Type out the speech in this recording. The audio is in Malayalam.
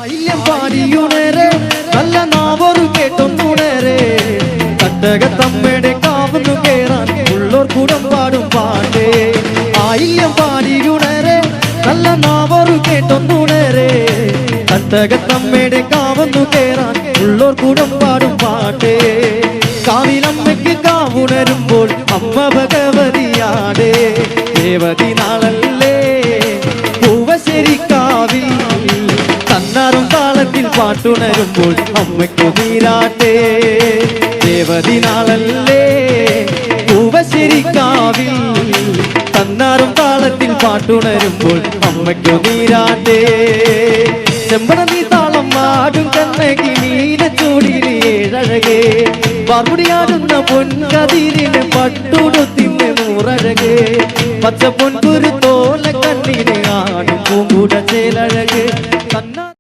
ആയില്യം പാടിയുണരെ നല്ല നാവൊരു കേട്ടൊന്നുണരെ തട്ടകത്തമ്മയുടെ കാവുന്നു കേറാൻ ഉള്ളോർ കൂടം പാടും പാട്ടേ ആയില്യം പാടിയുണരെ നല്ല നാവൊരു കേട്ടൊന്നുണരെ തട്ടകത്തമ്മയുടെ കാവുന്നു കേറാൻ ഉള്ളോർ കൂടം പാടും പാട്ടേ കാവിലമ്മയ്ക്ക് കാവുണരുമ്പോൾ അമ്മ ഭഗവതിയാടേ ദേവതി നാളല്ലേ പൂവശ്ശേരിക്കാവിൽ തന്നാറും താളത്തിൽ പാട്ടുണരുമ്പോൾ അമ്മയ്ക്കു നീരാട്ടേ ദേവതി നാളല്ലേ പൂവശ്ശേരിക്കാവിൽ തന്നാറും താളത്തിൽ പാട്ടുണരുമ്പോൾ അമ്മയ്ക്കു നീരാട്ടേ ചെമ്പട നീ താളം ആടും കണ്ണകി നീലച്ചൂടിലെ ഏഴഴകേ പാർമുടിയാടുന്ന പൊൻകതിരിന് പട്ടുടുത്തിന് നൂറഴകേ പച്ച പൊൻകുരു തോല കണ്ണിന് ആടും പൂങ്കുട ചേലഴകേ